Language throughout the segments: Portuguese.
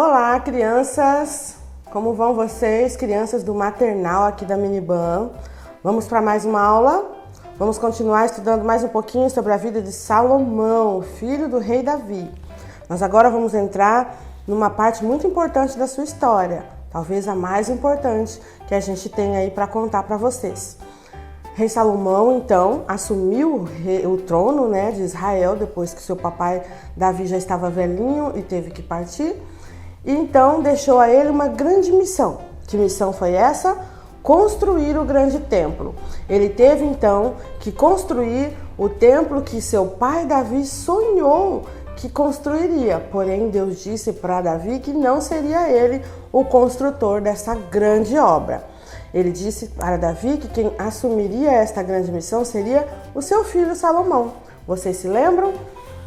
Olá, crianças! Como vão vocês, crianças do maternal aqui da Miniban? Vamos para mais uma aula? Vamos continuar estudando mais um pouquinho sobre a vida de Salomão, filho do rei Davi. Nós agora vamos entrar numa parte muito importante da sua história, talvez a mais importante que a gente tem aí para contar para vocês. Rei Salomão, então, assumiu o trono, de Israel depois que seu papai Davi já estava velhinho e teve que partir. E então deixou a ele uma grande missão. Que missão foi essa? Construir o grande templo. Ele teve então que construir o templo que seu pai Davi sonhou que construiria. Porém, Deus disse para Davi que não seria ele o construtor dessa grande obra. Ele disse para Davi que quem assumiria esta grande missão seria o seu filho Salomão. Vocês se lembram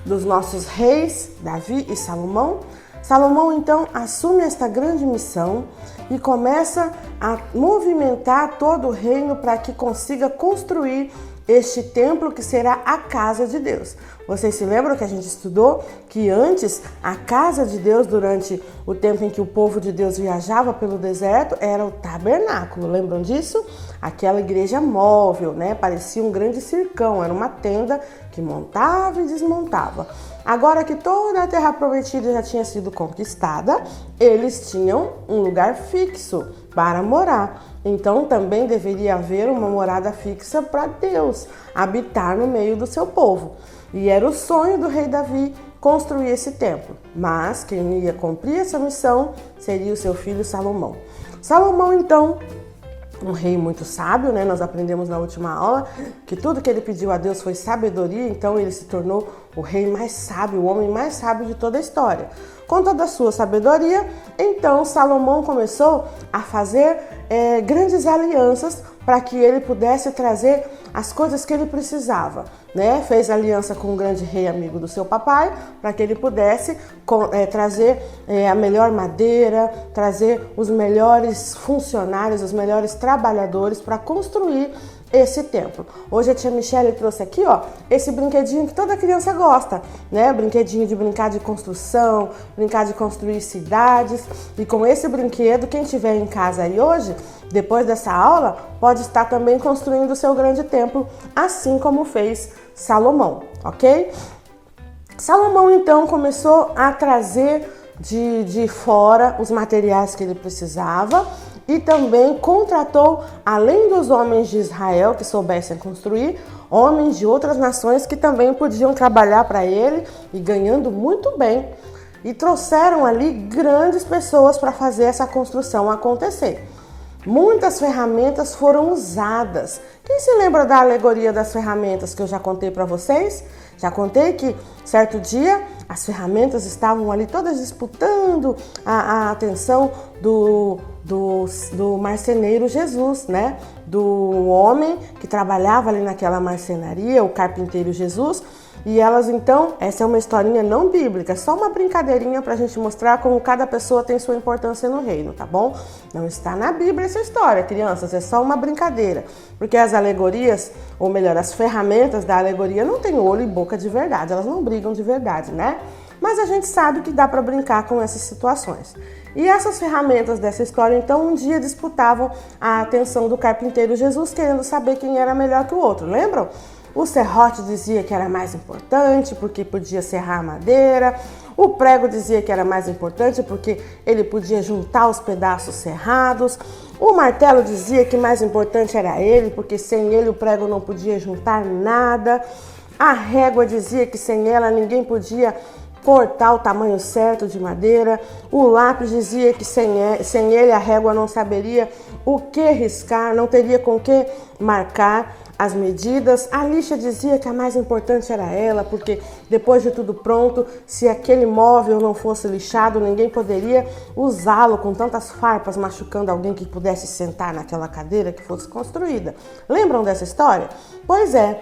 dos nossos reis, Davi e Salomão? Salomão então assume esta grande missão e começa a movimentar todo o reino para que consiga construir este templo que será a casa de Deus. Vocês se lembram que a gente estudou que antes a casa de Deus, durante o tempo em que o povo de Deus viajava pelo deserto, era o tabernáculo. Lembram disso? Aquela igreja móvel, parecia um grande circão, era uma tenda que montava e desmontava. Agora que toda a terra prometida já tinha sido conquistada, eles tinham um lugar fixo para morar. Então também deveria haver uma morada fixa para Deus habitar no meio do seu povo. E era o sonho do rei Davi construir esse templo. Mas quem ia cumprir essa missão seria o seu filho Salomão. Salomão, então, um rei muito sábio, Nós aprendemos na última aula que tudo que ele pediu a Deus foi sabedoria, então ele se tornou o rei mais sábio, o homem mais sábio de toda a história. Com toda a sua sabedoria, então Salomão começou a fazer grandes alianças para que ele pudesse trazer as coisas que ele precisava, Fez aliança com um grande rei amigo do seu papai, para que ele pudesse trazer a melhor madeira, trazer os melhores funcionários, os melhores trabalhadores para construir esse templo. Hoje a tia Michele trouxe aqui, esse brinquedinho que toda criança gosta, Brinquedinho de brincar de construção, brincar de construir cidades. E com esse brinquedo, quem estiver em casa aí hoje, depois dessa aula, pode estar também construindo o seu grande templo, assim como fez Salomão, ok? Salomão, então, começou a trazer de fora os materiais que ele precisava e também contratou, além dos homens de Israel que soubessem construir, homens de outras nações que também podiam trabalhar para ele e ganhando muito bem. E trouxeram ali grandes pessoas para fazer essa construção acontecer. Muitas ferramentas foram usadas. Quem se lembra da alegoria das ferramentas que eu já contei para vocês? Já contei que certo dia as ferramentas estavam ali todas disputando a atenção do marceneiro Jesus, Do homem que trabalhava ali naquela marcenaria, o carpinteiro Jesus. E elas então, essa é uma historinha não bíblica, só uma brincadeirinha pra gente mostrar como cada pessoa tem sua importância no reino, tá bom? Não está na Bíblia essa história, crianças, é só uma brincadeira. Porque as alegorias, ou melhor, as ferramentas da alegoria não têm olho e boca de verdade, elas não brigam de verdade, Mas a gente sabe que dá para brincar com essas situações. E essas ferramentas dessa história, então, um dia disputavam a atenção do carpinteiro Jesus, querendo saber quem era melhor que o outro, lembram? O serrote dizia que era mais importante porque podia serrar a madeira. O prego dizia que era mais importante porque ele podia juntar os pedaços serrados. O martelo dizia que mais importante era ele porque sem ele o prego não podia juntar nada. A régua dizia que sem ela ninguém podia cortar o tamanho certo de madeira. O lápis dizia que sem ele a régua não saberia o que riscar, não teria com que marcar as medidas. A lixa dizia que a mais importante era ela, porque depois de tudo pronto, se aquele móvel não fosse lixado, ninguém poderia usá-lo com tantas farpas, machucando alguém que pudesse sentar naquela cadeira que fosse construída. Lembram dessa história? Pois é.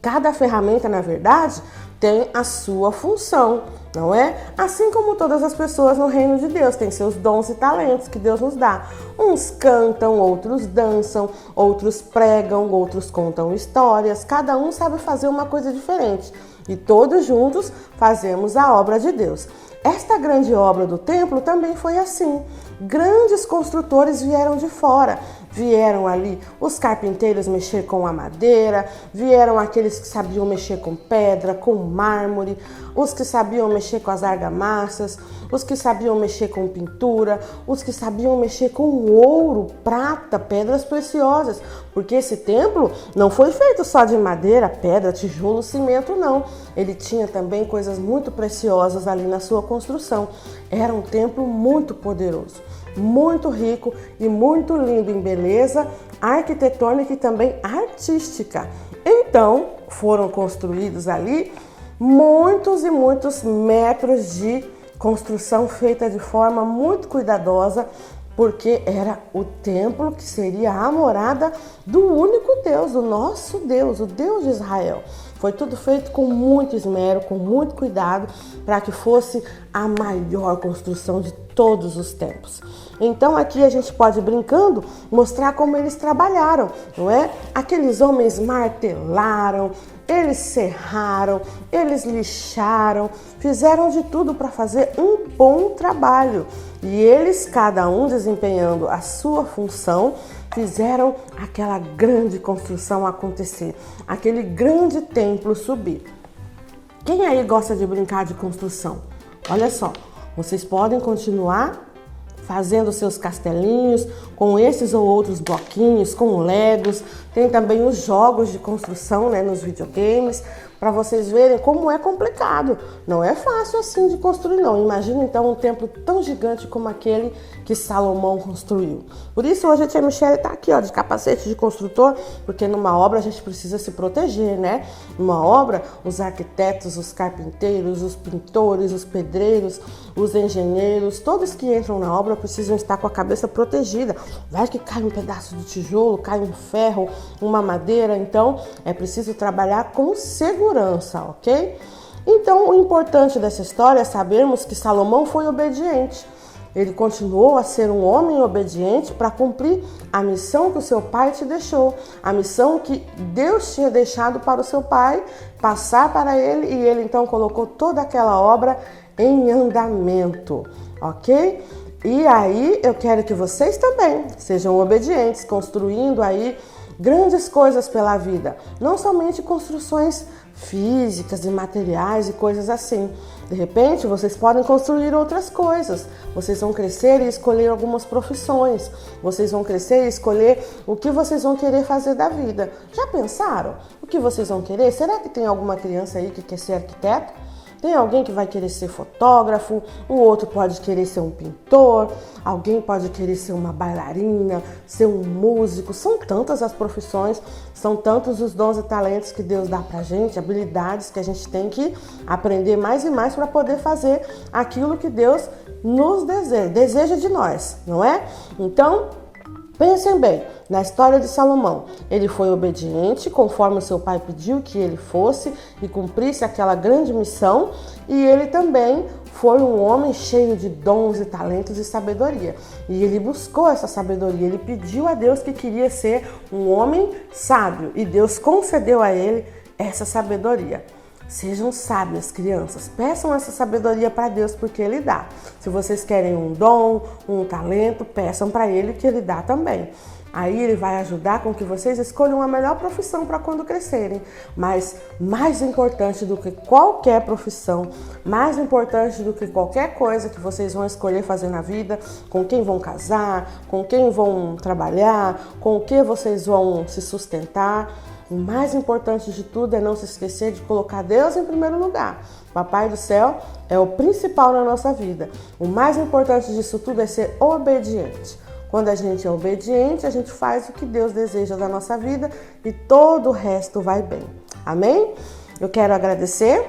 Cada ferramenta, na verdade, tem a sua função, não é? Assim como todas as pessoas no reino de Deus têm seus dons e talentos que Deus nos dá. Uns cantam, outros dançam, outros pregam, outros contam histórias. Cada um sabe fazer uma coisa diferente e todos juntos fazemos a obra de Deus. Esta grande obra do templo também foi assim. Grandes construtores vieram de fora. Vieram ali os carpinteiros mexer com a madeira, vieram aqueles que sabiam mexer com pedra, com mármore, os que sabiam mexer com as argamassas, os que sabiam mexer com pintura, os que sabiam mexer com ouro, prata, pedras preciosas, porque esse templo não foi feito só de madeira, pedra, tijolo, cimento, não. Ele tinha também coisas muito preciosas ali na sua construção. Era um templo muito poderoso, muito rico e muito lindo em beleza arquitetônica e também artística. Então, foram construídos ali muitos e muitos metros de construção feita de forma muito cuidadosa, porque era o templo que seria a morada do único Deus, do nosso Deus, o Deus de Israel. Foi tudo feito com muito esmero, com muito cuidado, para que fosse a maior construção de todos os tempos. Então aqui a gente pode, brincando, mostrar como eles trabalharam, não é? Aqueles homens martelaram, eles serraram, eles lixaram, fizeram de tudo para fazer um bom trabalho. E eles, cada um desempenhando a sua função, fizeram aquela grande construção acontecer, aquele grande templo subir. Quem aí gosta de brincar de construção? Olha só, vocês podem continuar fazendo seus castelinhos com esses ou outros bloquinhos, com legos. Tem também os jogos de construção, né, nos videogames, para vocês verem como é complicado. Não é fácil assim de construir, não. Imagina então um templo tão gigante como aquele que Salomão construiu. Por isso hoje a tia Michele está aqui, ó, de capacete de construtor, porque numa obra a gente precisa se proteger, né? Numa obra, os arquitetos, os carpinteiros, os pintores, os pedreiros, os engenheiros, todos que entram na obra precisam estar com a cabeça protegida. Vai que cai um pedaço de tijolo, cai um ferro, uma madeira, então é preciso trabalhar com segurança, ok? Então o importante dessa história é sabermos que Salomão foi obediente. Ele continuou a ser um homem obediente para cumprir a missão que o seu pai te deixou, a missão que Deus tinha deixado para o seu pai passar para ele, e ele então colocou toda aquela obra em andamento, ok? E aí eu quero que vocês também sejam obedientes, construindo aí grandes coisas pela vida, não somente construções físicas e materiais e coisas assim. De repente, vocês podem construir outras coisas. Vocês vão crescer e escolher algumas profissões. Vocês vão crescer e escolher o que vocês vão querer fazer da vida. Já pensaram o que vocês vão querer? Será que tem alguma criança aí que quer ser arquiteto? Tem alguém que vai querer ser fotógrafo, o outro pode querer ser um pintor, alguém pode querer ser uma bailarina, ser um músico. São tantas as profissões, são tantos os dons e talentos que Deus dá pra gente, habilidades que a gente tem que aprender mais e mais para poder fazer aquilo que Deus nos deseja de nós, não é? Então, pensem bem, na história de Salomão, ele foi obediente conforme o seu pai pediu que ele fosse e cumprisse aquela grande missão, e ele também foi um homem cheio de dons e talentos e sabedoria. E ele buscou essa sabedoria, ele pediu a Deus que queria ser um homem sábio, e Deus concedeu a ele essa sabedoria. Sejam sábias, crianças. Peçam essa sabedoria para Deus, porque Ele dá. Se vocês querem um dom, um talento, peçam para Ele, que Ele dá também. Aí Ele vai ajudar com que vocês escolham a melhor profissão para quando crescerem. Mas mais importante do que qualquer profissão, mais importante do que qualquer coisa que vocês vão escolher fazer na vida, com quem vão casar, com quem vão trabalhar, com o que vocês vão se sustentar, o mais importante de tudo é não se esquecer de colocar Deus em primeiro lugar. Papai do céu é o principal na nossa vida. O mais importante disso tudo é ser obediente. Quando a gente é obediente, a gente faz o que Deus deseja da nossa vida e todo o resto vai bem. Amém? Eu quero agradecer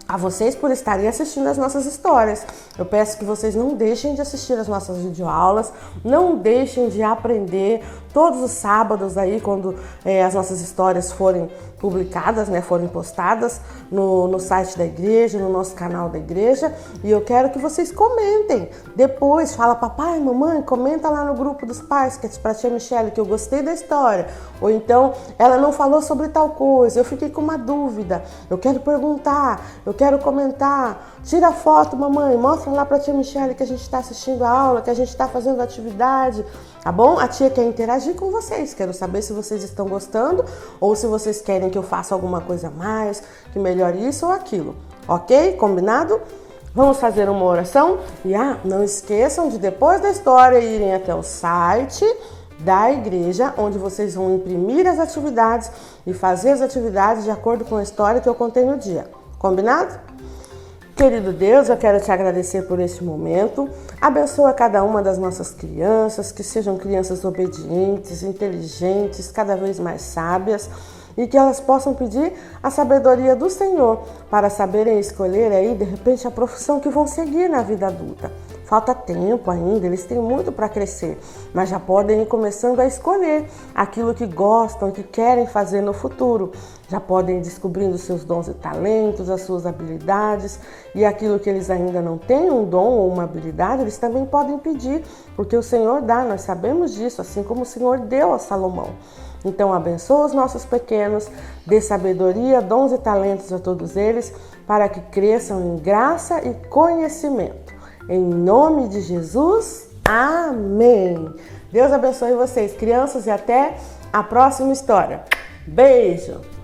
a vocês por estarem assistindo as nossas histórias. Eu peço que vocês não deixem de assistir as nossas videoaulas, não deixem de aprender todos os sábados aí, quando as nossas histórias forem publicadas, né, forem postadas no site da igreja, no nosso canal da igreja. E eu quero que vocês comentem. Depois, fala, papai, mamãe, comenta lá no grupo dos pais, que é pra tia Michele, que eu gostei da história. Ou então, ela não falou sobre tal coisa, eu fiquei com uma dúvida, eu quero perguntar, eu quero comentar. Tira foto, mamãe, mostra lá pra tia Michele que a gente está assistindo a aula, que a gente está fazendo atividade, tá bom? A tia quer interagir com vocês, quero saber se vocês estão gostando ou se vocês querem que eu faça alguma coisa a mais, que melhore isso ou aquilo, ok? Combinado? Vamos fazer uma oração? E não esqueçam de depois da história irem até o site da igreja, onde vocês vão imprimir as atividades e fazer as atividades de acordo com a história que eu contei no dia, combinado? Querido Deus, eu quero te agradecer por este momento. Abençoa cada uma das nossas crianças, que sejam crianças obedientes, inteligentes, cada vez mais sábias, e que elas possam pedir a sabedoria do Senhor para saberem escolher aí, de repente, a profissão que vão seguir na vida adulta. Falta tempo ainda, eles têm muito para crescer, mas já podem ir começando a escolher aquilo que gostam, que querem fazer no futuro. Já podem ir descobrindo seus dons e talentos, as suas habilidades, e aquilo que eles ainda não têm, um dom ou uma habilidade, eles também podem pedir, porque o Senhor dá, nós sabemos disso, assim como o Senhor deu a Salomão. Então abençoa os nossos pequenos, dê sabedoria, dons e talentos a todos eles, para que cresçam em graça e conhecimento. Em nome de Jesus, amém. Deus abençoe vocês, crianças, e até a próxima história. Beijo!